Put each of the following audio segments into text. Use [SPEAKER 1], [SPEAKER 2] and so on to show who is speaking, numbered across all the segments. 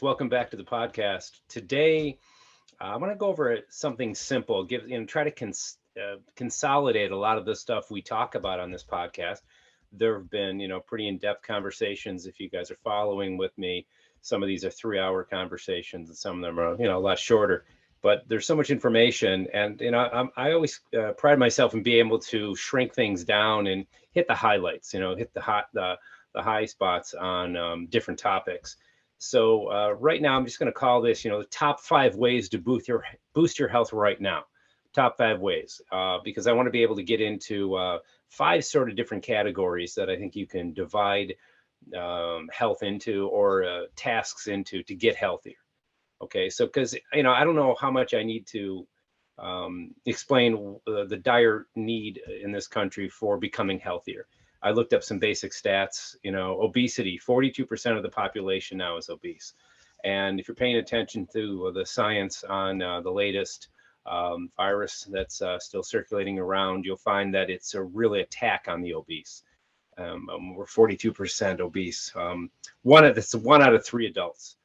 [SPEAKER 1] Welcome back to the podcast. Today, I want to go over something simple. Try to consolidate a lot of the stuff we talk about on this podcast. There have been, pretty in-depth conversations. If you guys are following with me, some of these are 3-hour conversations, and some of them are, a lot shorter. But there's so much information, and I always pride myself in being able to shrink things down and hit the highlights. Hit the high spots on different topics. So right now, I'm just going to call this, the top 5 ways to boost your health right now. Top 5 ways, because I want to be able to get into 5 sort of different categories that I think you can divide health into or tasks into to get healthier. Okay, so because I don't know how much I need to explain the dire need in this country for becoming healthier. I looked up some basic stats. Obesity, 42% of the population now is obese. And if you're paying attention to the science on the latest virus that's still circulating around, you'll find that it's a really attack on the obese. We're 42% obese. That's 1 out of 3 adults.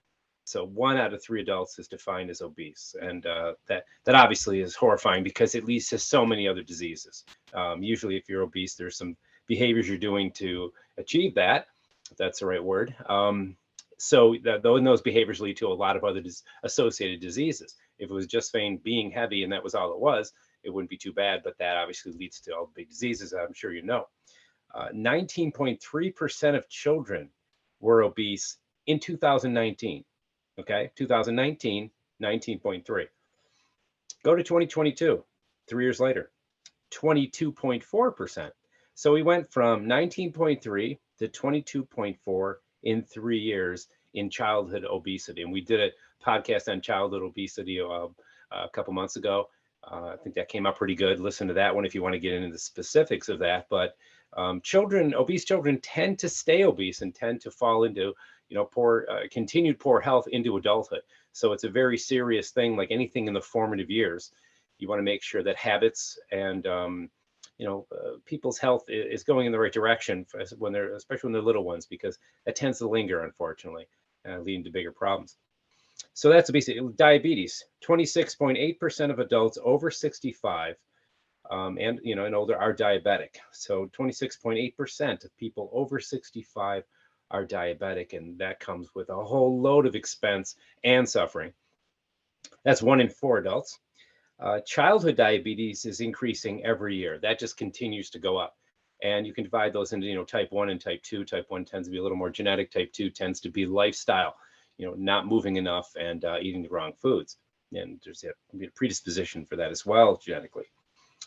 [SPEAKER 1] So 1 out of 3 adults is defined as obese, and that obviously is horrifying because it leads to so many other diseases. Usually, if you're obese, there's some behaviors you're doing to achieve that, if that's the right word. Those behaviors lead to a lot of other associated diseases. If it was just being heavy and that was all it was, it wouldn't be too bad. But that obviously leads to all the big diseases, I'm sure you know. 19.3% of children were obese in 2019. Okay, 2019, 19.3. Go to 2022, 3 years later, 22.4%. So we went from 19.3 to 22.4 in 3 years in childhood obesity. And we did a podcast on childhood obesity a couple months ago. I think that came out pretty good. Listen to that one if you want to get into the specifics of that. But obese children tend to stay obese and tend to fall into continued poor health into adulthood. So it's a very serious thing, like anything in the formative years. You want to make sure that habits and people's health is going in the right direction especially when they're little ones, because that tends to linger, unfortunately, leading to bigger problems. So that's obesity. Diabetes, 26.8% of adults over 65 and older are diabetic. So 26.8% of people over 65 are diabetic, and that comes with a whole load of expense and suffering. That's 1 in 4 adults. Childhood diabetes is increasing every year. That just continues to go up. And you can divide those into, type 1 and type 2. Type 1 tends to be a little more genetic. Type 2 tends to be lifestyle, not moving enough and eating the wrong foods. And there's a predisposition for that as well, genetically.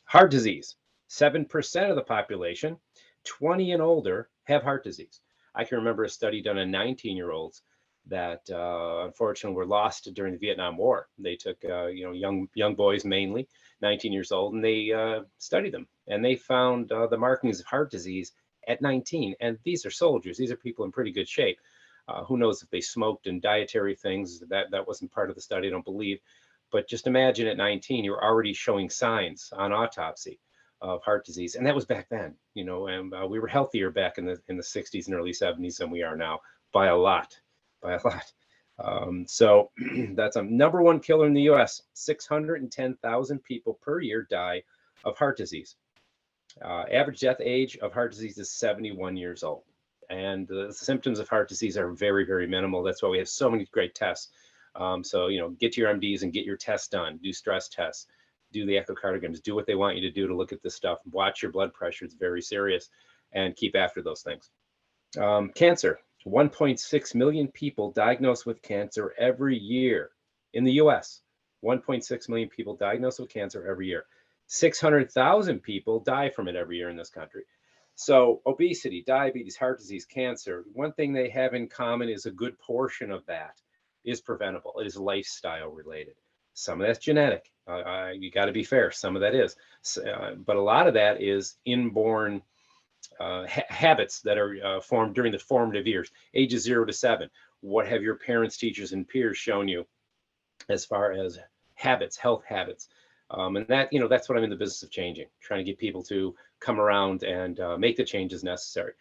[SPEAKER 1] Heart disease, 7% of the population, 20 and older, have heart disease. I can remember a study done on 19-year-olds that unfortunately were lost during the Vietnam War. They took young boys, mainly 19 years old, and they studied them, and they found the markings of heart disease at 19. And these are soldiers; these are people in pretty good shape. Who knows if they smoked and dietary things? That wasn't part of the study, I don't believe. But just imagine at 19, you're already showing signs on autopsy of heart disease, and that was back then. And we were healthier back in the 60s and early 70s than we are now by a lot. So that's a number 1 killer in the U.S. 610,000 people per year die of heart disease. Average death age of heart disease is 71 years old. And the symptoms of heart disease are very, very minimal. That's why we have so many great tests. So get to your MDs and get your tests done. Do stress tests. Do the echocardiograms. Do what they want you to do to look at this stuff. Watch your blood pressure. It's very serious. And keep after those things. Cancer. 1.6 million people diagnosed with cancer every year in the US. 1.6 million people diagnosed with cancer every year. 600,000 people die from it every year in this country. So obesity, diabetes, heart disease, cancer, one thing they have in common is a good portion of that is preventable. It is lifestyle related. Some of that's genetic. You got to be fair. Some of that is. But a lot of that is inborn habits that are formed during the formative years, ages 0 to 7. What have your parents, teachers, and peers shown you as far as habits, health habits? And that's what I'm in the business of changing, trying to get people to come around and make the changes necessary.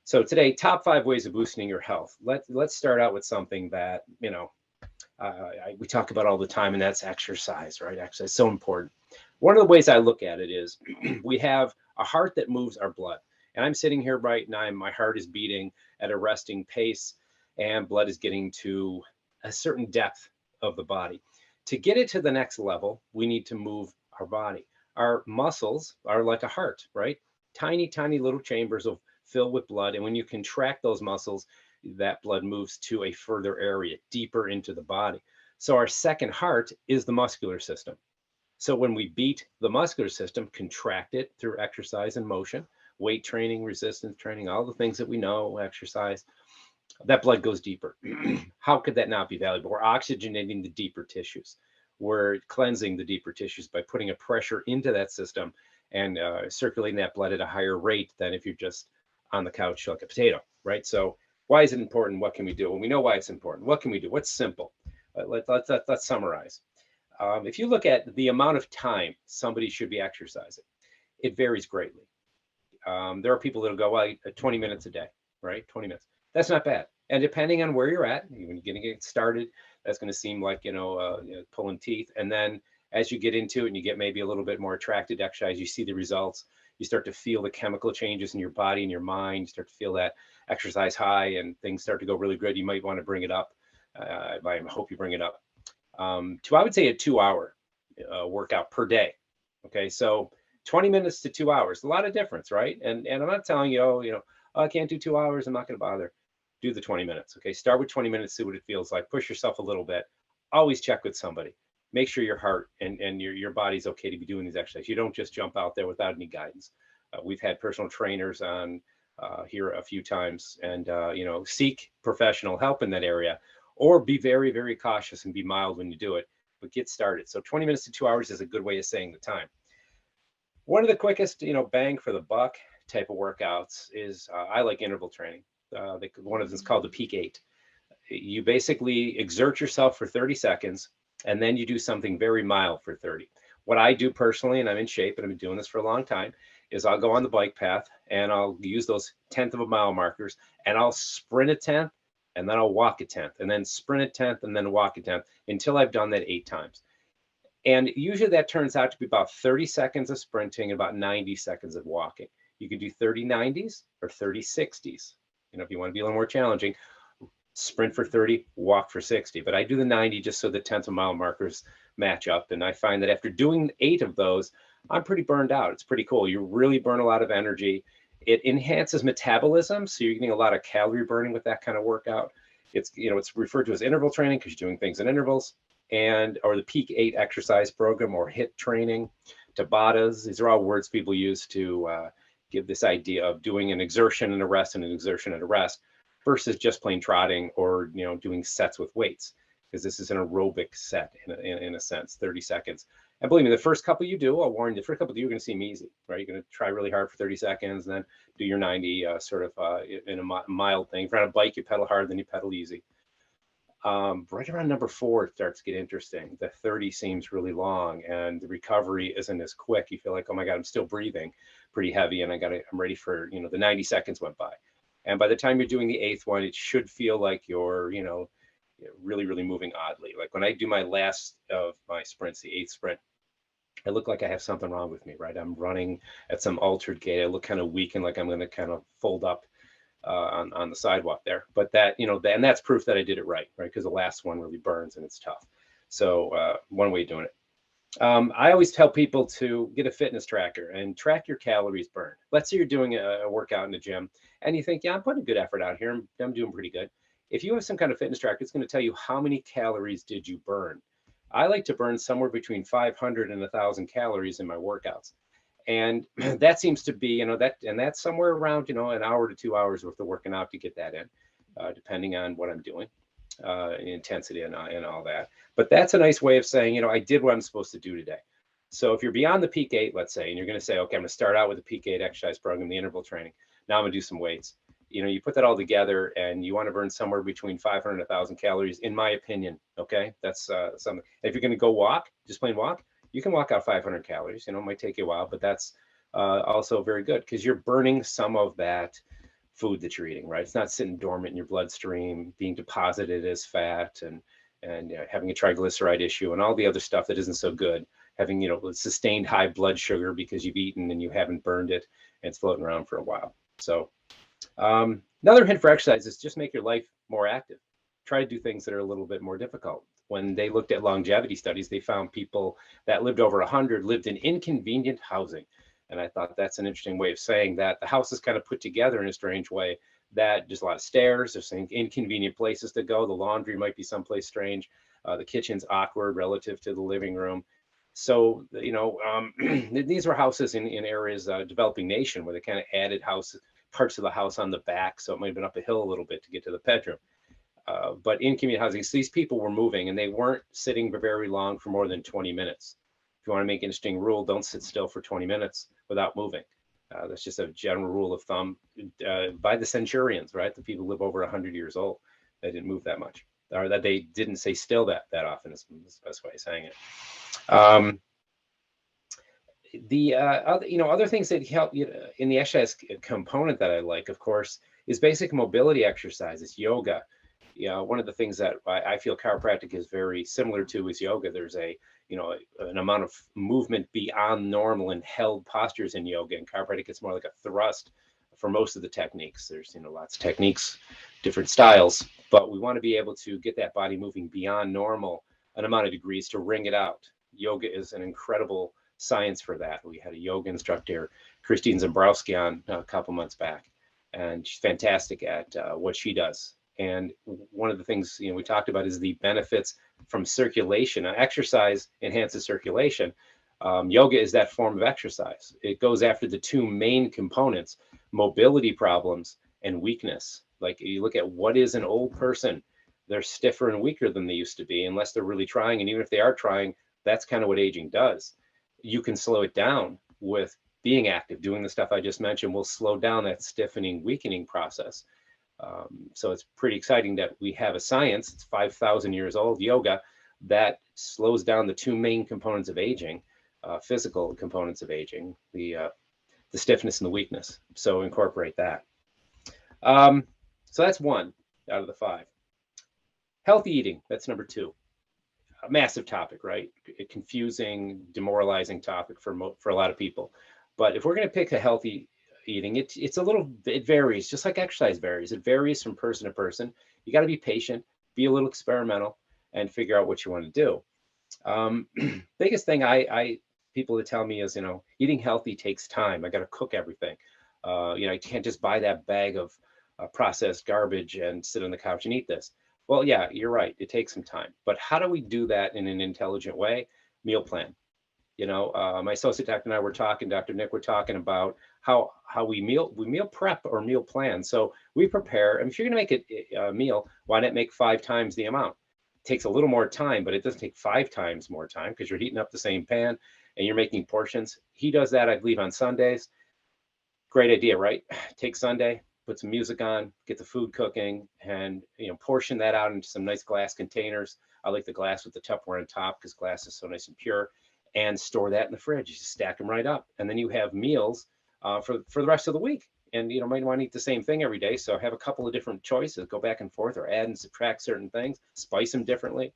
[SPEAKER 1] So today, top 5 ways of boosting your health. Let's start out with something that, we talk about all the time, and that's exercise, right? Exercise is so important. One of the ways I look at it is we have a heart that moves our blood. And I'm sitting here right now, my heart is beating at a resting pace, and blood is getting to a certain depth of the body. To get it to the next level, we need to move our body. Our muscles are like a heart, right? Tiny, tiny little chambers of fill with blood. And when you contract those muscles, that blood moves to a further area, deeper into the body. So our second heart is the muscular system. So when we beat the muscular system, contract it through exercise and motion, weight training, resistance training, all the things that we know, exercise, that blood goes deeper. How could that not be valuable? We're oxygenating the deeper tissues. We're cleansing the deeper tissues by putting a pressure into that system and circulating that blood at a higher rate than if you're just on the couch like a potato, right? So why is it important? What can we do? When we know why it's important, what can we do? What's simple? Let's summarize. If you look at the amount of time somebody should be exercising, it varies greatly. There are people that'll go, well, 20 minutes a day, right? 20 minutes. That's not bad. And depending on where you're at, when you're going to get started, that's going to seem like, pulling teeth. And then as you get into it and you get maybe a little bit more attracted to exercise, you see the results, you start to feel the chemical changes in your body and your mind, you start to feel that exercise high and things start to go really good. You might want to bring it up. I hope you bring it up. I would say a 2-hour workout per day. Okay. So 20 minutes to 2 hours, a lot of difference, right? And I'm not telling you, oh, I can't do 2 hours, I'm not going to bother. Do the 20 minutes. Okay. Start with 20 minutes, see what it feels like. Push yourself a little bit. Always check with somebody. Make sure your heart and your body's okay to be doing these exercises. You don't just jump out there without any guidance. We've had personal trainers on here a few times, and seek professional help in that area, or be very, very cautious and be mild when you do it, but get started. So 20 minutes to 2 hours is a good way of saying the time. One of the quickest, bang for the buck type of workouts is I like interval training. One of them is called the Peak 8. You basically exert yourself for 30 seconds, and then you do something very mild for 30. What I do personally, and I'm in shape, and I've been doing this for a long time, is I'll go on the bike path, and I'll use those 1/10 of a mile markers, and I'll sprint a 10th, and then I'll walk a 10th, and then sprint a 10th, and then walk a 10th, until I've done that 8 times. And usually that turns out to be about 30 seconds of sprinting and about 90 seconds of walking. You can do 30 90s or 30 60s. If you want to be a little more challenging, sprint for 30, walk for 60. But I do the 90 just so the 10th of a mile markers match up. And I find that after doing 8 of those, I'm pretty burned out. It's pretty cool. You really burn a lot of energy. It enhances metabolism, so you're getting a lot of calorie burning with that kind of workout. It's referred to as interval training because you're doing things in intervals, or the Peak 8 exercise program, or HIIT training, Tabatas. These are all words people use to give this idea of doing an exertion and a rest and an exertion and a rest, versus just plain trotting or doing sets with weights, because this is an aerobic set in a sense, 30 seconds. And believe me, the first couple you do, I'll warn you, the first couple you're going to seem easy, right? You're going to try really hard for 30 seconds, and then do your 90 in a mild thing. If you're on a bike, you pedal hard, then you pedal easy. Right around number 4, it starts to get interesting. The 30 seems really long, and the recovery isn't as quick. You feel like, oh my God, I'm still breathing pretty heavy, and I'm ready for, the 90 seconds went by. And by the time you're doing the 8th one, it should feel like you're, really, really moving oddly. Like when I do my last of my sprints, the 8th sprint, I look like I have something wrong with me, right? I'm running at some altered gait. I look kind of weak and like I'm going to kind of fold up on the sidewalk there. But that, and that's proof that I did it right? Because the last one really burns and it's tough. So one way of doing it. I always tell people to get a fitness tracker and track your calories burned. Let's say you're doing a workout in the gym and you think, yeah, I'm putting a good effort out here. I'm doing pretty good. If you have some kind of fitness tracker, it's going to tell you how many calories did you burn. I like to burn somewhere between 500 and 1,000 calories in my workouts. And that seems to be, that's somewhere around, an hour to 2 hours worth of working out to get that in, depending on what I'm doing, intensity and all that. But that's a nice way of saying, I did what I'm supposed to do today. So if you're beyond the Peak 8, let's say, and you're going to say, okay, I'm going to start out with the Peak 8 exercise program, the interval training. Now I'm going to do some weights. You put that all together and you want to burn somewhere between 500 and 1,000 calories, in my opinion. Okay. That's something. If you're going to go walk, just plain walk, you can walk out 500 calories. It might take you a while, but that's also very good because you're burning some of that food that you're eating, right? It's not sitting dormant in your bloodstream, being deposited as fat, and having a triglyceride issue and all the other stuff that isn't so good. Having sustained high blood sugar because you've eaten and you haven't burned it, and it's floating around for a while. So another hint for exercise is just make your life more active. Try to do things that are a little bit more difficult. When they looked at longevity studies, they found people that lived over 100 lived in inconvenient housing. And I thought that's an interesting way of saying that the house is kind of put together in a strange way, that there's a lot of stairs, there's some inconvenient places to go. The laundry might be someplace strange. The kitchen's awkward relative to the living room. So, these were houses in areas, developing nation, where they kind of added parts of the house on the back. So it might have been up a hill a little bit to get to the bedroom. But in community housing, so these people were moving and they weren't sitting for very long, for more than 20 minutes. If you want to make an interesting rule, don't sit still for 20 minutes without moving. That's just a general rule of thumb by the centurions, right? The people who live over 100 years old, they didn't move that much, or that they didn't stay still that often is the best way of saying it. Other things that help you in the exercise component that I like, of course, is basic mobility exercises, yoga. One of the things that I feel chiropractic is very similar to is yoga. There's an amount of movement beyond normal and held postures in yoga, and chiropractic is more like a thrust for most of the techniques. There's lots of techniques, different styles, but we want to be able to get that body moving beyond normal an amount of degrees to wring it out. Yoga is an incredible science for that. We had a yoga instructor, Christine Zambrowski, on a couple months back, and she's fantastic at what she does. And one of the things we talked about is the benefits from circulation. Exercise enhances circulation. Yoga is that form of exercise. It goes after the two main components: mobility problems and weakness. Like, you look at what is an old person, they're stiffer and weaker than they used to be, unless they're really trying. And even if they are trying, that's kind of what aging does. You can slow it down with being active. Doing the stuff I just mentioned will slow down that stiffening, weakening process. So it's pretty exciting that we have a science, it's 5,000 years old, yoga, that slows down the two main components of aging, physical components of aging, the stiffness and the weakness. So incorporate that. So that's one out of the 5. Healthy eating, that's number 2. A massive topic, right? A confusing, demoralizing topic for a lot of people. But if we're going to pick a healthy eating, it varies, just like exercise varies. It varies from person to person. You got to be patient, be a little experimental, and figure out what you want to do. Biggest thing people that tell me is, eating healthy takes time. I got to cook everything. I can't just buy that bag of processed garbage and sit on the couch and eat this. Well, yeah, you're right. It takes some time. But how do we do that in an intelligent way? Meal plan. My associate doctor and I were talking, Dr. Nick, we're talking about how we meal prep or meal plan. So we prepare, and if you're going to make a meal, why not make 5 times the amount? It takes a little more time, but it doesn't take 5 times more time, because you're heating up the same pan and you're making portions. He does that, I believe, on Sundays. Great idea, right? Take Sunday, put some music on, get the food cooking, and portion that out into some nice glass containers. I like the glass with the Tupperware on top, because glass is so nice and pure. And store that in the fridge. You just stack them right up, and then you have meals for the rest of the week. And might want to eat the same thing every day, so have a couple of different choices. Go back and forth, or add and subtract certain things, spice them differently.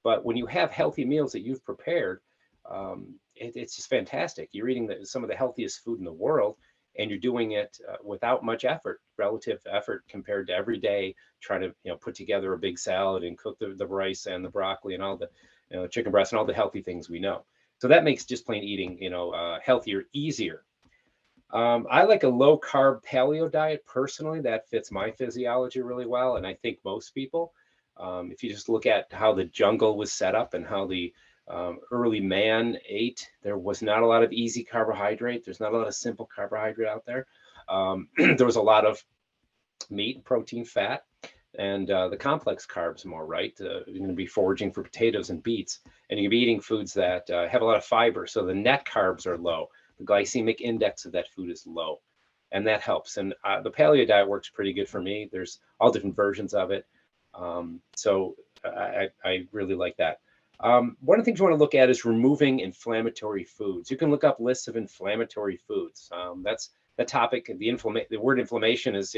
[SPEAKER 1] But when you have healthy meals that you've prepared, it's just fantastic. You're eating some of the healthiest food in the world, and you're doing it without much effort, relative effort, compared to every day trying to put together a big salad and cook the rice and the broccoli and all the chicken breast and all the healthy things we know. So that makes just plain eating, healthier, easier. I like a low carb paleo diet personally. That fits my physiology really well, and I think most people. If you just look at how the jungle was set up and how the early man ate, there was not a lot of easy carbohydrate. There's not a lot of simple carbohydrate out there. There was a lot of meat, protein, fat, and the complex carbs more, right? You're going to be foraging for potatoes and beets, and you're going to be eating foods that have a lot of fiber. So the net carbs are low. The glycemic index of that food is low, and that helps. And the paleo diet works pretty good for me. There's all different versions of it. So I really like that. One of the things you want to look at is removing inflammatory foods. You can look up lists of inflammatory foods. That's the topic, the word inflammation is,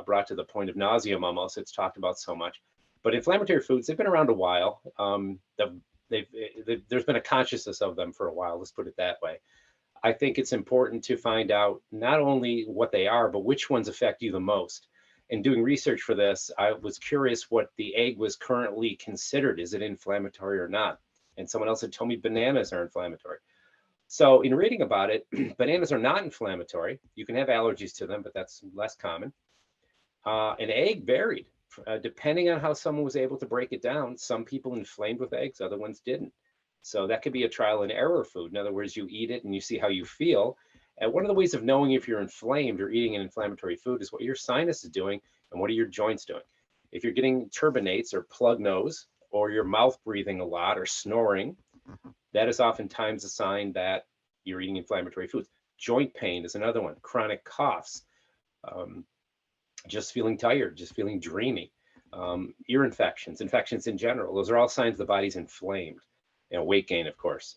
[SPEAKER 1] brought to the point of nauseam almost. It's talked about so much. But inflammatory foods, they've been around a while. There's been a consciousness of them for a while, let's put it that way. I think it's important to find out not only what they are, but which ones affect you the most. In doing research for this, I was curious what the egg was currently considered. Is it inflammatory or not? And someone else had told me bananas are inflammatory. So in reading about it, bananas are not inflammatory. You can have allergies to them, but that's less common. An egg varied depending on how someone was able to break it down. Some people inflamed with eggs, other ones didn't. So that could be a trial and error food. In other words, you eat it and you see how you feel. And one of the ways of knowing if you're inflamed or eating an inflammatory food is what your sinus is doing and what are your joints doing. If you're getting turbinates or plug nose, or your mouth breathing a lot or snoring, that is oftentimes a sign that you're eating inflammatory foods. Joint pain is another one. Chronic coughs, just feeling tired, just feeling dreamy, ear infections in general. Those are all signs the body's inflamed. Weight gain, of course,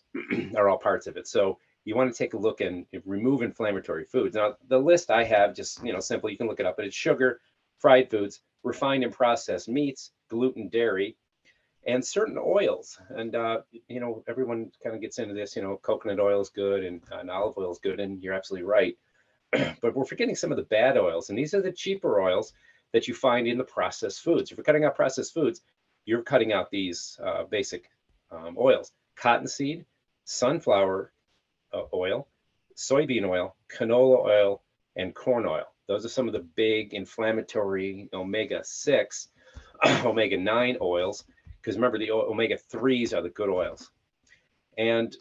[SPEAKER 1] are all parts of it. So you want to take a look and remove inflammatory foods. Now, the list I have, just, simple, you can look it up, but it's sugar, fried foods, refined and processed meats, gluten, dairy, and certain oils. And, everyone kind of gets into this, coconut oil is good and olive oil is good, and you're absolutely right. But we're forgetting some of the bad oils. And these are the cheaper oils that you find in the processed foods. If you're cutting out processed foods, you're cutting out these basic oils: cottonseed, sunflower oil, soybean oil, canola oil, and corn oil. Those are some of the big inflammatory omega-6, omega-9 oils, because remember, the omega-3s are the good oils. And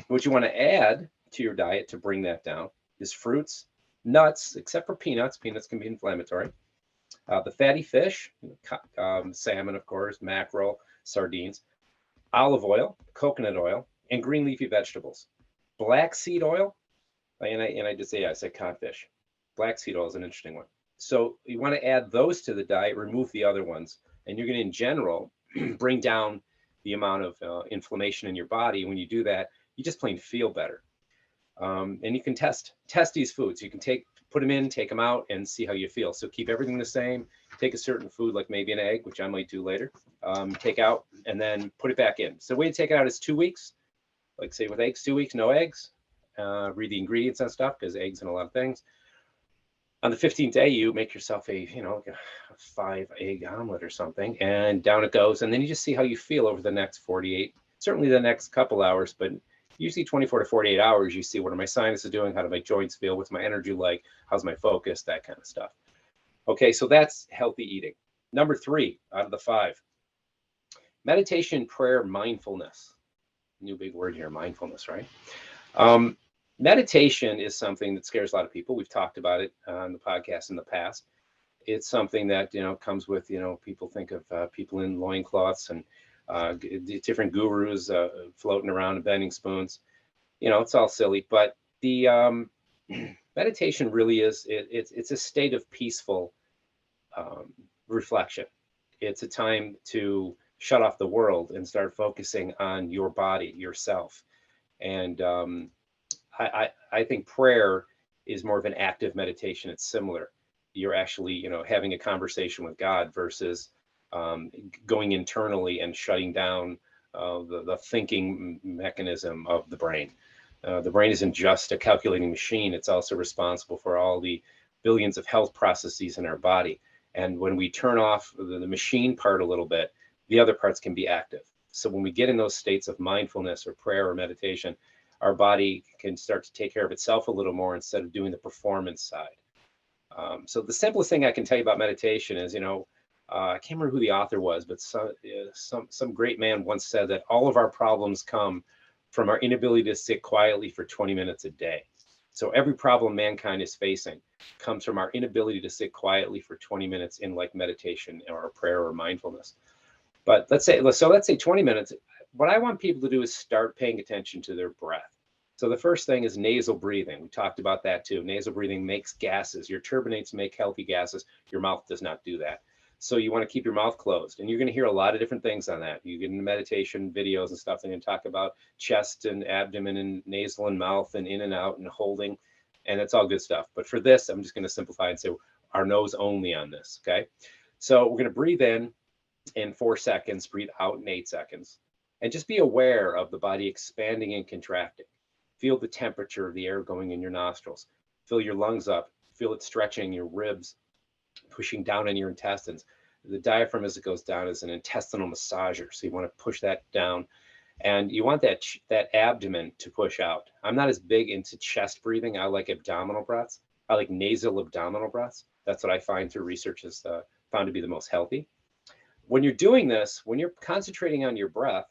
[SPEAKER 1] what you want to add to your diet to bring that down is fruits, nuts, except for peanuts. Peanuts can be inflammatory. The fatty fish, salmon, of course, mackerel, sardines, olive oil, coconut oil, and green leafy vegetables. Black seed oil, and I said codfish. Black seed oil is an interesting one. So you want to add those to the diet, remove the other ones, and you're going to, in general, bring down the amount of inflammation in your body. When you do that, you just plain feel better. And you can test these foods. You can put them in, take them out, and see how you feel. So keep everything the same. Take a certain food, like maybe an egg, which I might do later, take out, and then put it back in. So the way to take it out is 2 weeks. Like say with eggs, 2 weeks, no eggs. Read the ingredients and stuff, because eggs and a lot of things. On the 15th day, you make yourself a 5-egg omelet or something, and down it goes. And then you just see how you feel over the next 48, certainly the next couple hours, but usually 24 to 48 hours, you see what are my sinuses doing, how do my joints feel, what's my energy like, how's my focus, that kind of stuff. Okay, so that's healthy eating. Number 3 out of the 5, meditation, prayer, mindfulness. New big word here, mindfulness, right? Meditation is something that scares a lot of people. We've talked about it on the podcast in the past. It's something that, comes with, people think of people in loincloths and different gurus floating around and bending spoons. It's all silly, but the meditation really is, it's a state of peaceful reflection. It's a time to shut off the world and start focusing on your body, yourself. And I think prayer is more of an active meditation. It's similar. You're actually, having a conversation with God versus going internally and shutting down the thinking mechanism of the brain. The brain isn't just a calculating machine. It's also responsible for all the billions of health processes in our body. And when we turn off the machine part a little bit, the other parts can be active. So when we get in those states of mindfulness or prayer or meditation, our body can start to take care of itself a little more instead of doing the performance side. So the simplest thing I can tell you about meditation is, I can't remember who the author was, but some great man once said that all of our problems come from our inability to sit quietly for 20 minutes a day. So every problem mankind is facing comes from our inability to sit quietly for 20 minutes in like meditation or prayer or mindfulness. But let's say 20 minutes. What I want people to do is start paying attention to their breath. So the first thing is nasal breathing. We talked about that too. Nasal breathing makes gases. Your turbinates make healthy gases. Your mouth does not do that. So you want to keep your mouth closed. And you're going to hear a lot of different things on that. You get into meditation videos and stuff, and talk about chest and abdomen and nasal and mouth and in and out and holding. and it's all good stuff. But for this, I'm just going to simplify and say our nose only on this. Okay. So we're going to breathe in 4 seconds, breathe out in 8 seconds, and just be aware of the body expanding and contracting. Feel the temperature of the air going in your nostrils. Fill your lungs up. Feel it stretching your ribs, pushing down in your intestines. The diaphragm, as it goes down, is an intestinal massager. So you want to push that down, and you want that abdomen to push out. I'm not as big into chest breathing. I like abdominal breaths. I like nasal abdominal breaths. That's what I find through research is found to be the most healthy. When you're doing this, when you're concentrating on your breath,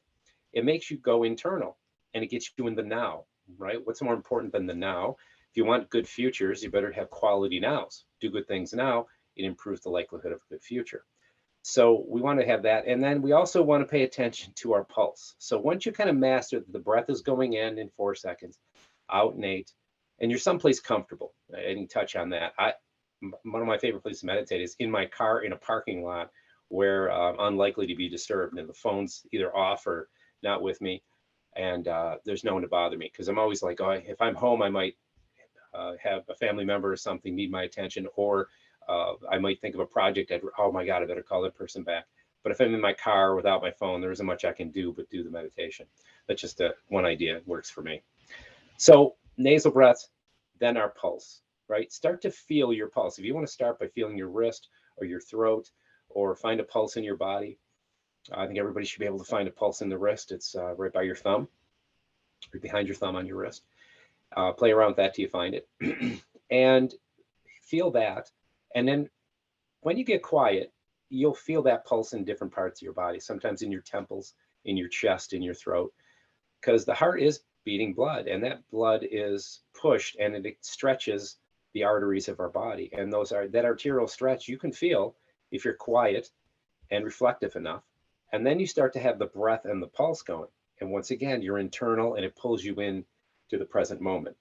[SPEAKER 1] it makes you go internal and it gets you in the now, right? What's more important than the now? If you want good futures, you better have quality nows. Do good things now. It improves the likelihood of a good future. So we want to have that. And then we also want to pay attention to our pulse. So once you kind of master that the breath is going in 4 seconds, out in 8, and you're someplace comfortable, I didn't touch on that. One of my favorite places to meditate is in my car in a parking lot where I'm unlikely to be disturbed and the phone's either off or not with me. And there's no one to bother me because I'm always like, oh, if I'm home, I might have a family member or something need my attention, or I might think of a project. Oh my God, I better call that person back. But if I'm in my car without my phone, there isn't much I can do but do the meditation. That's just one idea. It works for me. So nasal breaths, then our pulse, right? Start to feel your pulse. If you want to start by feeling your wrist or your throat or find a pulse in your body, I think everybody should be able to find a pulse in the wrist. It's right by your thumb, right behind your thumb on your wrist. Play around with that till you find it and feel that. And then when you get quiet, you'll feel that pulse in different parts of your body, sometimes in your temples, in your chest, in your throat, because the heart is beating blood and that blood is pushed and it stretches the arteries of our body. And that arterial stretch you can feel if you're quiet and reflective enough. And then you start to have the breath and the pulse going. And once again, you're internal and it pulls you in to the present moment.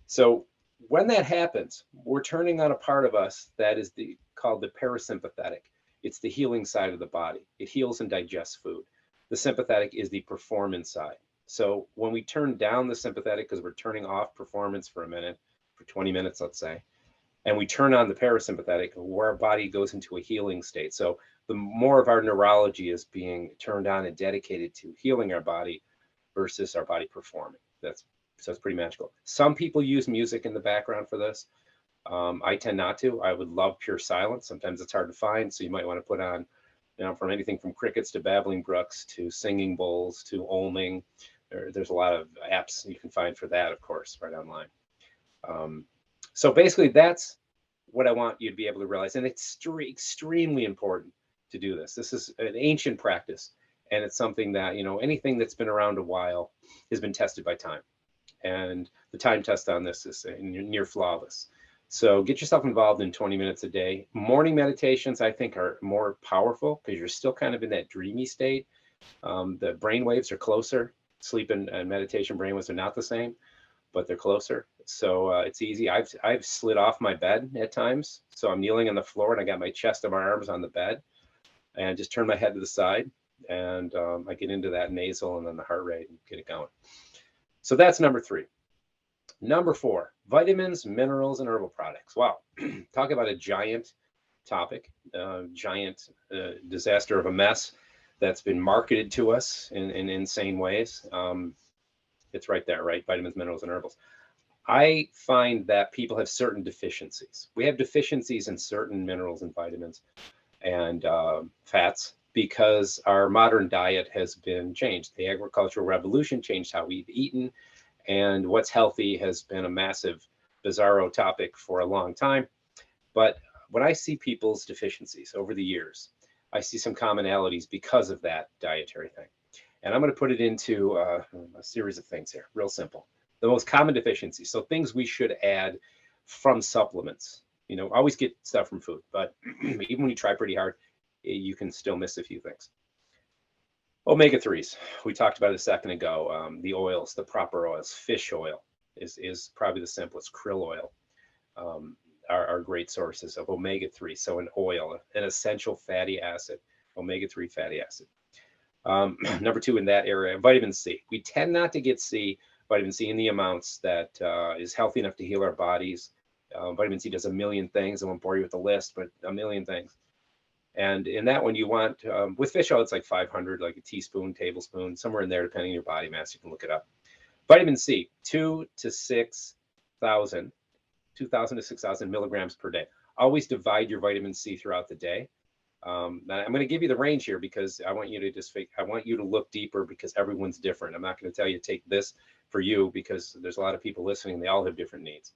[SPEAKER 1] So when that happens, we're turning on a part of us that is called the parasympathetic. It's the healing side of the body. It heals and digests food. The sympathetic is the performance side. So when we turn down the sympathetic, because we're turning off performance for a minute, for 20 minutes, let's say, and we turn on the parasympathetic, where our body goes into a healing state. So the more of our neurology is being turned on and dedicated to healing our body versus our body performing. So it's pretty magical. Some people use music in the background for this. I tend not to. I would love pure silence. Sometimes it's hard to find. So you might want to put on, from anything from crickets to babbling brooks to singing bowls to oming. There's a lot of apps you can find for that, of course, right online. So basically, that's what I want you to be able to realize. And it's extremely important to do this. This is an ancient practice. And it's something that, anything that's been around a while has been tested by time. And the time test on this is near flawless. So get yourself involved in 20 minutes a day. Morning meditations, I think, are more powerful because you're still kind of in that dreamy state. The brain waves are closer. Sleep and meditation brain waves are not the same, but they're closer. So it's easy. I've slid off my bed at times. So I'm kneeling on the floor and I got my chest and my arms on the bed and just turn my head to the side. And I get into that nasal and then the heart rate and get it going. So that's number 3. Number 4, vitamins, minerals, and herbal products. Wow. Talk about a giant topic, giant disaster of a mess that's been marketed to us in insane ways. It's right there, right? Vitamins, minerals, and herbals. I find that people have certain deficiencies. We have deficiencies in certain minerals and vitamins and fats because our modern diet has been changed. The agricultural revolution changed how we've eaten, and what's healthy has been a massive bizarro topic for a long time. But when I see people's deficiencies over the years, I see some commonalities because of that dietary thing. And I'm going to put it into a series of things here, real simple. The most common deficiencies, so things we should add from supplements. Always get stuff from food, but even when you try pretty hard, you can still miss a few things. Omega-3s, we talked about it a second ago. The oils, the proper oils, fish oil is probably the simplest. Krill oil are great sources of omega-3. So an oil, an essential fatty acid, omega-3 fatty acid. Number 2 in that area, vitamin C. We tend not to get C vitamin C in the amounts that is healthy enough to heal our bodies. Vitamin C does a million things. I won't bore you with the list, but a million things. And in that one, you want, with fish oil, it's like 500, like a teaspoon, tablespoon, somewhere in there, depending on your body mass. You can look it up. Vitamin C, 2,000 to 6,000 milligrams per day. Always divide your vitamin C throughout the day. I'm going to give you the range here because I want you to look deeper because everyone's different. I'm not going to tell you to take this for you because there's a lot of people listening. They all have different needs.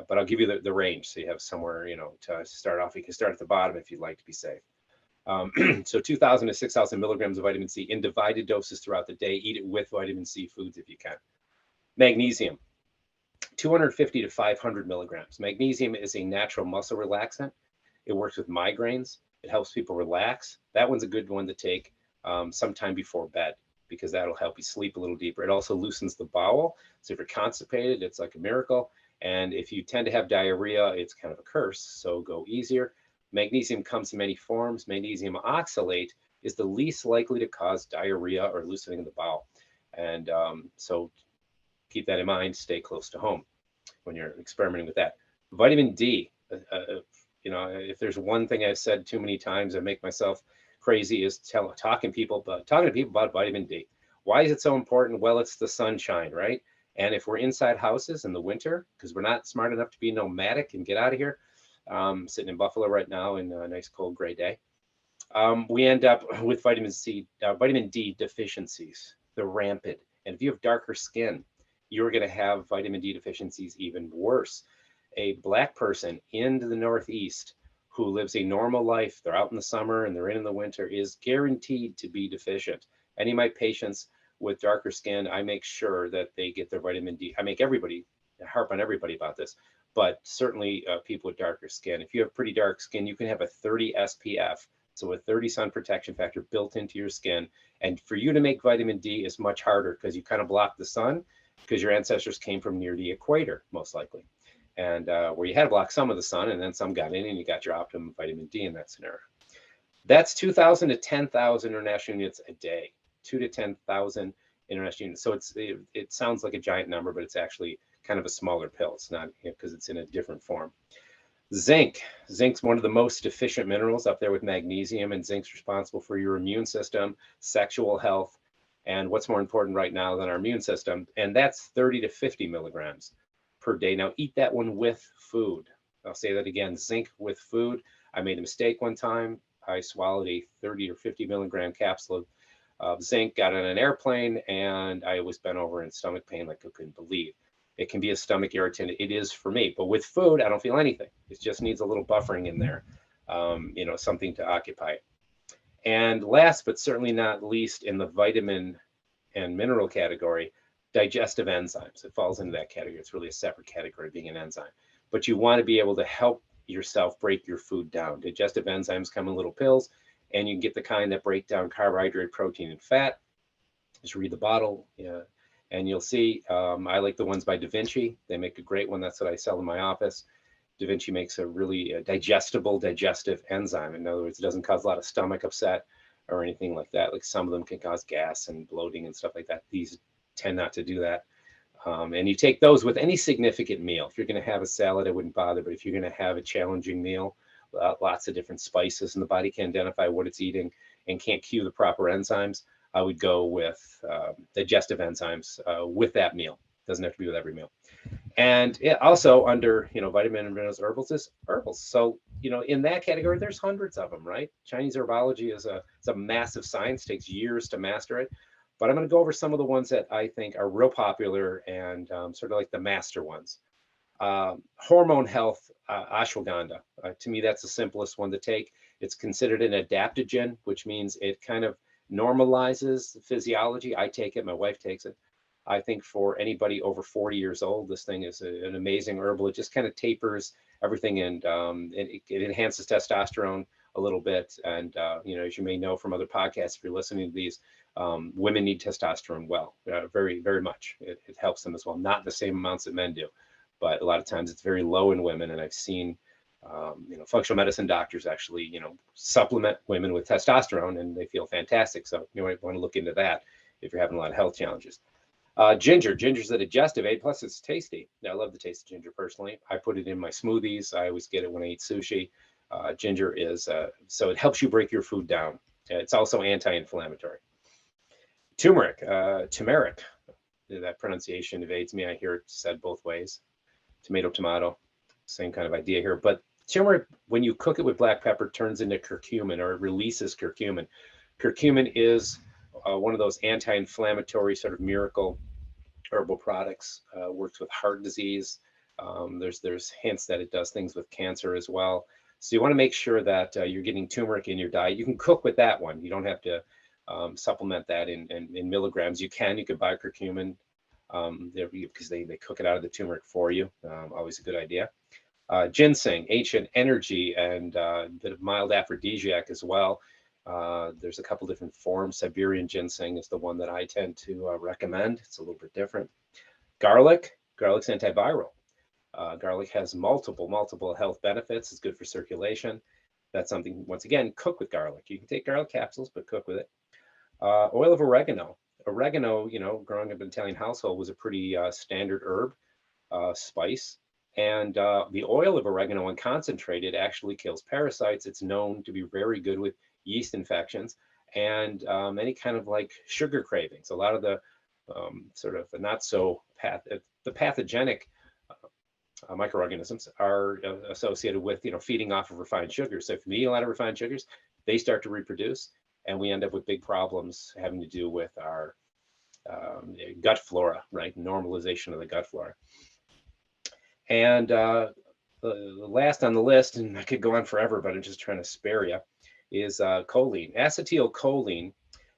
[SPEAKER 1] But I'll give you the range so you have somewhere, to start off. You can start at the bottom if you'd like to be safe. So 2,000 to 6,000 milligrams of vitamin C in divided doses throughout the day. Eat it with vitamin C foods if you can. Magnesium, 250 to 500 milligrams. Magnesium is a natural muscle relaxant. It works with migraines. It helps people relax. That one's a good one to take sometime before bed because that'll help you sleep a little deeper. It also loosens the bowel. So if you're constipated, it's like a miracle. And if you tend to have diarrhea, it's kind of a curse. So go easier. Magnesium comes in many forms. Magnesium oxalate is the least likely to cause diarrhea or loosening of the bowel. And so keep that in mind. Stay close to home when you're experimenting with that. Vitamin D, if there's one thing I've said too many times, I make myself crazy, is talking to people about vitamin D. Why is it so important? Well, it's the sunshine, right? And if we're inside houses in the winter, because we're not smart enough to be nomadic and get out of here, sitting in Buffalo right now in a nice cold gray day, we end up with vitamin D deficiencies. They're rampant. And if you have darker skin, you're going to have vitamin D deficiencies even worse. A Black person in the Northeast who lives a normal life, they're out in the summer and they're in the winter, is guaranteed to be deficient. Any of my patients with darker skin, I make sure that they get their vitamin D. I harp on everybody about this, but certainly people with darker skin. If you have pretty dark skin, you can have a 30 SPF, so a 30 sun protection factor built into your skin. And for you to make vitamin D is much harder because you kind of block the sun because your ancestors came from near the equator, most likely. And where you had to block some of the sun and then some got in and you got your optimum vitamin D in that scenario. That's 2,000 to 10,000 international units a day, 2 to 10,000 international units. So it sounds like a giant number, but it's actually kind of a smaller pill. It's not, because it's in a different form. Zinc's one of the most deficient minerals up there with magnesium, and zinc's responsible for your immune system, sexual health, and what's more important right now than our immune system, and that's 30 to 50 milligrams per day. Now eat that one with food. I'll say that again, zinc with food. I made a mistake one time. I swallowed a 30 or 50 milligram capsule of zinc, got on an airplane, and I was bent over in stomach pain like I couldn't believe. It can be a stomach irritant. It is for me, but with food, I don't feel anything. It just needs a little buffering in there, something to occupy it. And last, but certainly not least, in the vitamin and mineral category, digestive enzymes. It falls into that category. It's really a separate category, being an enzyme. But you want to be able to help yourself break your food down. Digestive enzymes come in little pills, and you can get the kind that break down carbohydrate, protein, and fat. Just read the bottle, and you'll see. I like the ones by Da Vinci. They make a great one. That's what I sell in my office. Da Vinci makes a really digestible digestive enzyme. In other words, it doesn't cause a lot of stomach upset or anything like that. Like some of them can cause gas and bloating and stuff like that. These tend not to do that. And you take those with any significant meal. If you're going to have a salad, I wouldn't bother. But if you're going to have a challenging meal, lots of different spices, and the body can identify what it's eating and can't cue the proper enzymes, I would go with digestive enzymes with that meal. Doesn't have to be with every meal. And also under, vitamin and minerals, herbals is herbals. So, in that category, there's hundreds of them, right? Chinese herbology is a massive science, takes years to master it. But I'm going to go over some of the ones that I think are real popular and sort of like the master ones. Hormone health, ashwagandha. To me, that's the simplest one to take. It's considered an adaptogen, which means it kind of normalizes physiology. I take it, my wife takes it. I think for anybody over 40 years old, this thing is an amazing herbal. It just kind of tapers everything, and it enhances testosterone a little bit. And, as you may know from other podcasts, if you're listening to these, women need testosterone very, very much. It helps them as well. Not the same amounts that men do, but a lot of times it's very low in women. And I've seen, functional medicine doctors actually, supplement women with testosterone, and they feel fantastic. So you might want to look into that if you're having a lot of health challenges. Ginger's a digestive aid, plus it's tasty. I love the taste of ginger personally. I put it in my smoothies. I always get it when I eat sushi. Ginger is, so it helps you break your food down. It's also anti-inflammatory. Turmeric, that pronunciation evades me. I hear it said both ways. Tomato, same kind of idea here. But turmeric, when you cook it with black pepper, turns into curcumin, or it releases curcumin. Curcumin is one of those anti-inflammatory sort of miracle herbal products. Works with heart disease. There's hints that it does things with cancer as well. So you want to make sure that you're getting turmeric in your diet. You can cook with that one. You don't have to supplement that in milligrams. You can buy curcumin because they cook it out of the turmeric for you. Always a good idea. Ginseng, ancient energy and a bit of mild aphrodisiac as well. There's a couple different forms. Siberian ginseng is the one that I tend to recommend. It's a little bit different. Garlic's antiviral. Garlic has multiple health benefits. It's good for circulation. That's something, once again, cook with garlic. You can take garlic capsules, but cook with it. Oil of oregano. Oregano, growing up in an Italian household, was a pretty standard herb, spice. And the oil of oregano, when concentrated, actually kills parasites. It's known to be very good with yeast infections and any kind of like sugar cravings. A lot of the sort of not so the pathogenic microorganisms are associated with feeding off of refined sugars. So if you eat a lot of refined sugars, they start to reproduce, and we end up with big problems having to do with our gut flora, right? Normalization of the gut flora. And the last on the list, and I could go on forever, but I'm just trying to spare you, is choline. Acetylcholine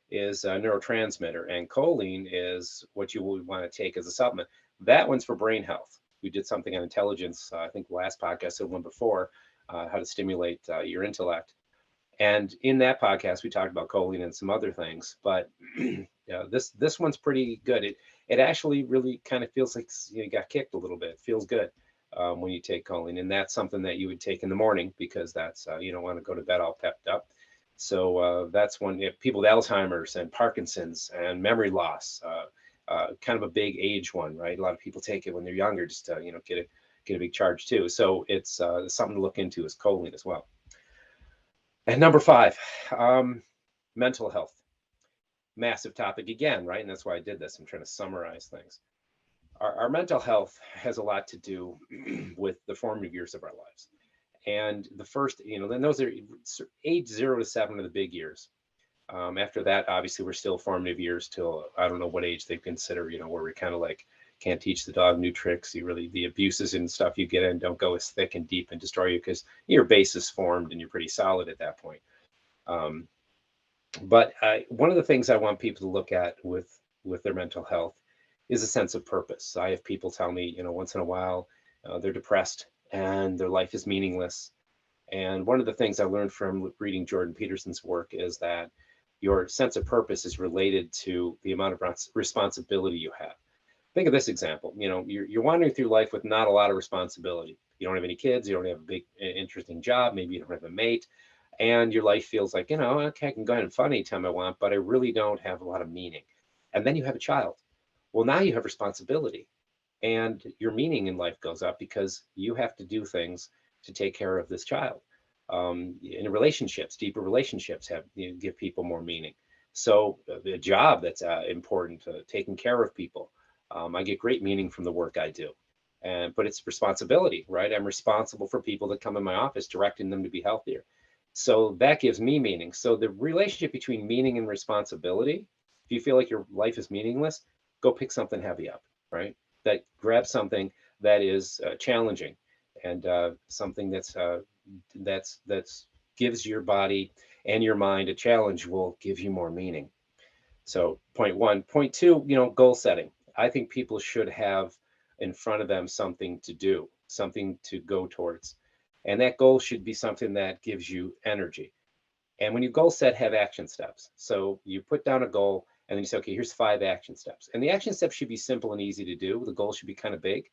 [SPEAKER 1] is a neurotransmitter, and choline is what you would want to take as a supplement. That one's for brain health. We did something on intelligence, I think the last podcast, the one before, how to stimulate your intellect. And in that podcast, we talked about choline and some other things, but this one's pretty good. It actually really kind of feels like you got kicked a little bit. It feels good when you take choline, and that's something that you would take in the morning because that's you don't want to go to bed all pepped up. So that's one. People with Alzheimer's and Parkinson's and memory loss, kind of a big age one, right? A lot of people take it when they're younger, just to get a big charge too. So it's something to look into is choline as well. And number 5, mental health. Massive topic again, right? And that's why I did this. I'm trying to summarize things. Our mental health has a lot to do with the formative years of our lives. And the first, then those are age 0 to 7 are the big years. After that, obviously, we're still formative years till I don't know what age they consider, where we kind of like can't teach the dog new tricks. The abuses and stuff you get in don't go as thick and deep and destroy you because your base is formed and you're pretty solid at that point. But one of the things I want people to look at with their mental health is a sense of purpose. I have people tell me, once in a while, they're depressed and their life is meaningless. And one of the things I learned from reading Jordan Peterson's work is that your sense of purpose is related to the amount of responsibility you have. Think of this example. You're wandering through life with not a lot of responsibility. You don't have any kids. You don't have a big, interesting job. Maybe you don't have a mate. And your life feels like, okay, I can go ahead and fun anytime I want, but I really don't have a lot of meaning. And then you have a child. Well, now you have responsibility. And your meaning in life goes up because you have to do things to take care of this child. In relationships, deeper relationships give people more meaning. So the job that's important, taking care of people. I get great meaning from the work I do. But it's responsibility, right? I'm responsible for people that come in my office, directing them to be healthier. So that gives me meaning. So the relationship between meaning and responsibility, if you feel like your life is meaningless, go pick something heavy up, right? That grab something that is challenging and something that's gives your body and your mind a challenge will give you more meaning. So point 1. Point 2, goal setting. I think people should have in front of them something to do, something to go towards. And that goal should be something that gives you energy. And when you goal set, have action steps. So you put down a goal and then you say, okay, here's 5 action steps. And the action steps should be simple and easy to do. The goal should be kind of big.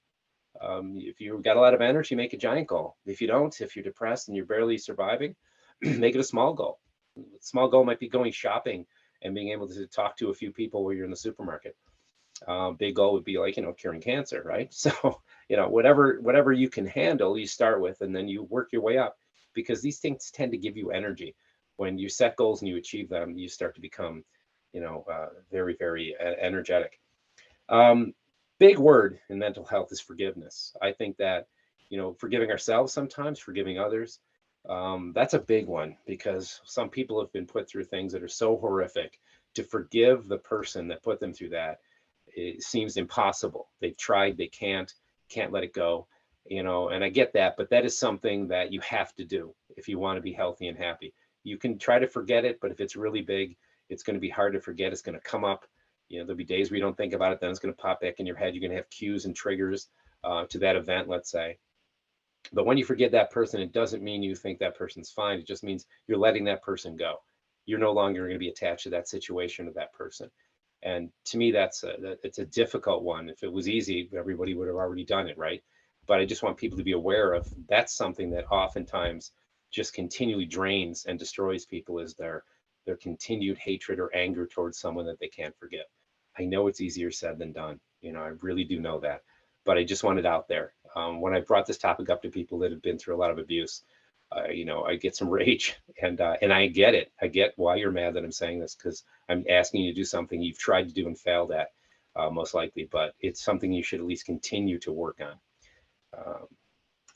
[SPEAKER 1] If you've got a lot of energy, make a giant goal. If you don't, if you're depressed and you're barely surviving, make it a small goal. A small goal might be going shopping and being able to talk to a few people while you're in the supermarket. Big goal would be like, curing cancer, right? So, whatever you can handle, you start with, and then you work your way up, because these things tend to give you energy. When you set goals and you achieve them, you start to become, very, very energetic. Um, Big word in mental health is forgiveness. I think that, forgiving ourselves sometimes, forgiving others, that's a big one, because some people have been put through things that are so horrific. To forgive the person that put them through that, it seems impossible. They've tried, they can't let it go, and I get that, but that is something that you have to do if you want to be healthy and happy. You can try to forget it, but if it's really big, it's going to be hard to forget. It's going to come up. There'll be days where you don't think about it, then it's going to pop back in your head. You're going to have cues and triggers to that event, let's say. But when you forget that person, it doesn't mean you think that person's fine. It just means you're letting that person go. You're no longer going to be attached to that situation or that person. And to me, it's a difficult one. If it was easy, everybody would have already done it, right? But I just want people to be aware of, that's something that oftentimes just continually drains and destroys people, is their continued hatred or anger towards someone that they can't forget. I know it's easier said than done. I really do know that, but I just want it out there. When I brought this topic up to people that have been through a lot of abuse, I get some rage, and I get it. I get why you're mad that I'm saying this, because I'm asking you to do something you've tried to do and failed at, most likely, but it's something you should at least continue to work on.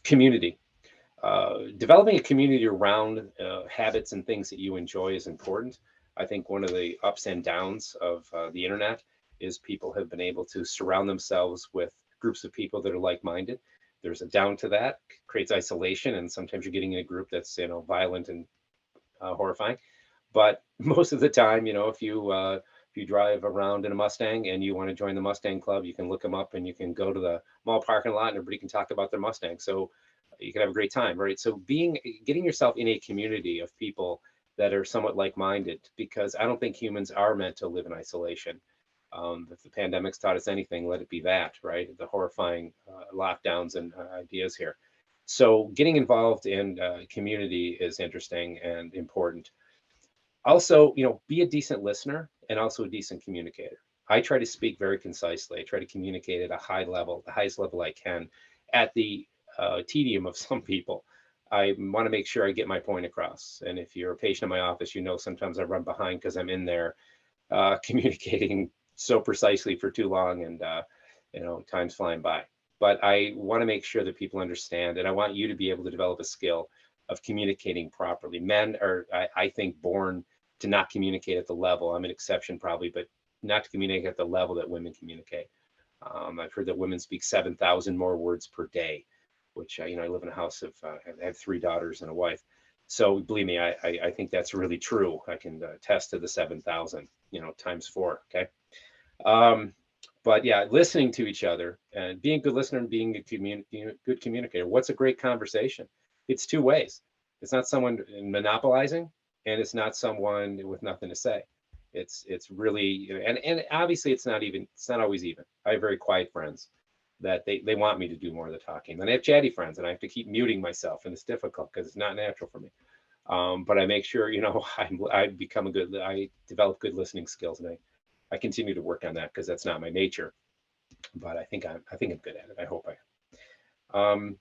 [SPEAKER 1] Community. Developing a community around habits and things that you enjoy is important. I think one of the ups and downs of the internet is people have been able to surround themselves with groups of people that are like-minded. There's a down to that, creates isolation, and sometimes you're getting in a group that's violent and horrifying. But most of the time, if you drive around in a Mustang and you want to join the Mustang Club, you can look them up and you can go to the mall parking lot and everybody can talk about their Mustang. So you can have a great time, right? So getting yourself in a community of people that are somewhat like-minded, because I don't think humans are meant to live in isolation. If the pandemic's taught us anything, let it be that, right? The horrifying lockdowns and ideas here. So getting involved in community is interesting and important. Also, be a decent listener and also a decent communicator. I try to speak very concisely. I try to communicate at a high level, the highest level I can, at the tedium of some people. I want to make sure I get my point across. And if you're a patient in my office, sometimes I run behind because I'm in there communicating so precisely for too long, and time's flying by. But I want to make sure that people understand, and I want you to be able to develop a skill of communicating properly. Men are, I think, born to not communicate at the level. I'm an exception probably, but not to communicate at the level that women communicate. I've heard that women speak 7,000 more words per day, which I live in a house of I have 3 daughters and a wife. So believe me, I think that's really true. I can attest to the 7,000, times 4. Okay. But yeah, listening to each other and being a good listener and being a good communicator. What's a great conversation? It's two ways. It's not someone monopolizing, and it's not someone with nothing to say. It's really, and obviously it's not always even. I have very quiet friends that they want me to do more of the talking. Then I have chatty friends, and I have to keep muting myself, and it's difficult because it's not natural for me. But I make sure, I develop good listening skills, and I continue to work on that because that's not my nature. But I think I'm good at it. I hope I am.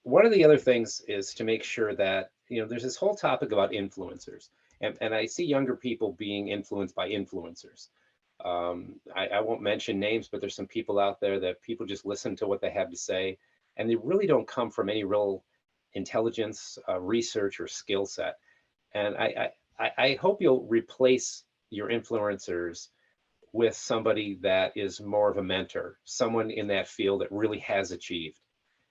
[SPEAKER 1] One of the other things is to make sure that, there's this whole topic about influencers, and I see younger people being influenced by influencers. I won't mention names, but there's some people out there that people just listen to what they have to say, and they really don't come from any real intelligence, research, or skill set. And I hope you'll replace your influencers with somebody that is more of a mentor, someone in that field that really has achieved,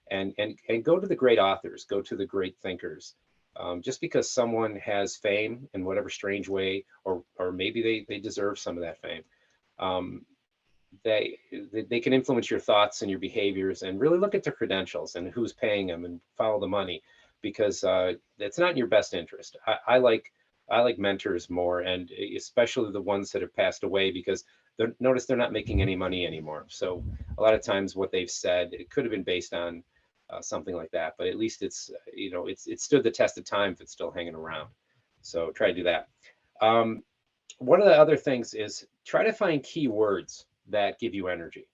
[SPEAKER 1] and go to the great authors, go to the great thinkers. Just because someone has fame in whatever strange way, or maybe they deserve some of that fame, they can influence your thoughts and your behaviors, and really look at their credentials and who's paying them, and follow the money, because it's not in your best interest. I like mentors more, and especially the ones that have passed away, because notice they're not making any money anymore. So a lot of times what they've said, it could have been based on something like that, but at least it's stood the test of time if it's still hanging around. So try to do that. One of the other things is try to find key words that give you energy.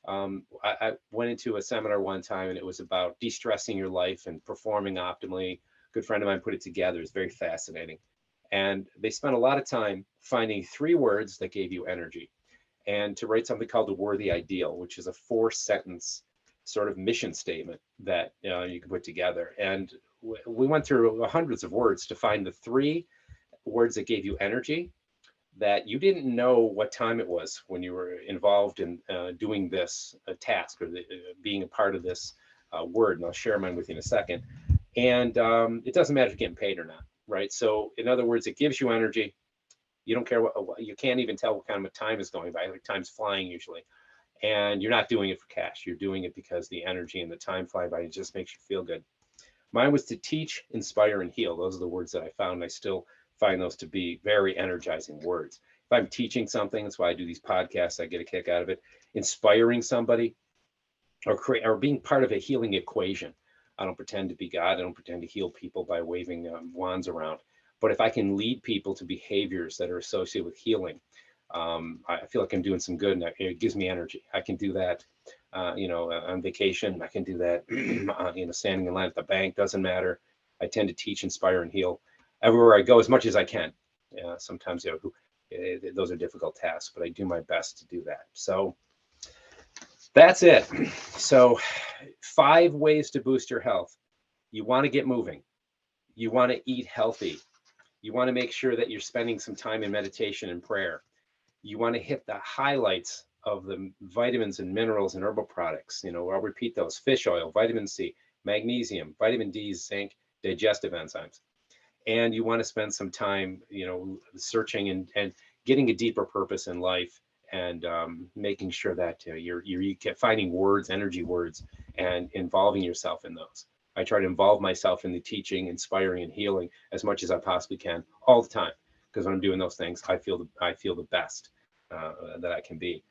[SPEAKER 1] I went into a seminar one time and it was about de-stressing your life and performing optimally. A good friend of mine put it together. It's very fascinating. And they spent a lot of time finding 3 words that gave you energy and to write something called the Worthy Ideal, which is a 4-sentence sort of mission statement that you can put together. And we went through hundreds of words to find the 3 words that gave you energy that you didn't know what time it was when you were involved in doing this task or being a part of this word. And I'll share mine with you in a second. And it doesn't matter if you're getting paid or not, right? So in other words, it gives you energy. You don't care what, you can't even tell what kind of time is going by. Like time's flying usually. And you're not doing it for cash. You're doing it because the energy and the time fly by. It just makes you feel good. Mine was to teach, inspire, and heal. Those are the words that I found. I still find those to be very energizing words. If I'm teaching something, that's why I do these podcasts. I get a kick out of it. Inspiring somebody or being part of a healing equation. I don't pretend to be God. I don't pretend to heal people by waving wands around. But if I can lead people to behaviors that are associated with healing, I feel like I'm doing some good, and it gives me energy. I can do that, on vacation. I can do that, standing in line at the bank. Doesn't matter. I tend to teach, inspire, and heal everywhere I go as much as I can. Sometimes those are difficult tasks, but I do my best to do that. So that's it. So 5 ways to boost your health. You want to get moving. You want to eat healthy. You want to make sure that you're spending some time in meditation and prayer. You want to hit the highlights of the vitamins and minerals and herbal products. I'll repeat those: fish oil, vitamin C, magnesium, vitamin D, zinc, digestive enzymes. And you want to spend some time, searching and getting a deeper purpose in life, and making sure that you're finding words, energy words, and involving yourself in those. I try to involve myself in the teaching, inspiring, and healing as much as I possibly can all the time, because when I'm doing those things, I feel the best that I can be.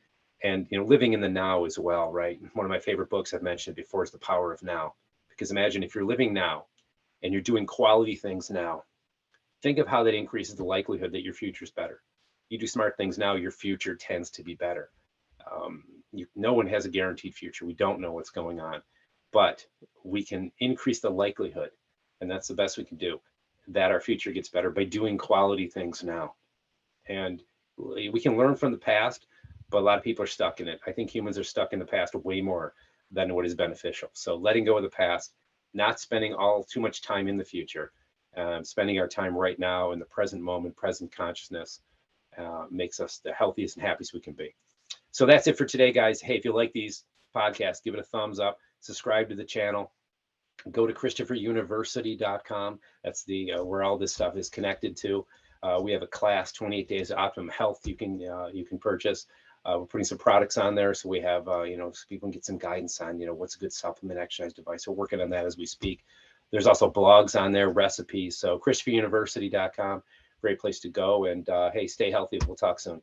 [SPEAKER 1] And living in the now as well, right? One of my favorite books I've mentioned before is The Power of Now, because imagine if you're living now and you're doing quality things now, think of how that increases the likelihood that your future is better. You do smart things now, your future tends to be better. No one has a guaranteed future. We don't know what's going on, but we can increase the likelihood, and that's the best we can do, that our future gets better by doing quality things now. And we can learn from the past, but a lot of people are stuck in it. I think humans are stuck in the past way more than what is beneficial. So letting go of the past, not spending too much time in the future, spending our time right now in the present moment, present consciousness, makes us the healthiest and happiest we can be. So that's it for today, guys. Hey, if you like these podcasts, give it a thumbs up, subscribe to the channel, go to ChristopherUniversity.com. That's where all this stuff is connected to. We have a class, 28 Days of Optimum Health, you can purchase. We're putting some products on there, so we have so people can get some guidance on what's a good supplement exercise device. We're working on that as we speak. There's also blogs on there, recipes. So ChristopherUniversity.com, great place to go. And hey, stay healthy. We'll talk soon.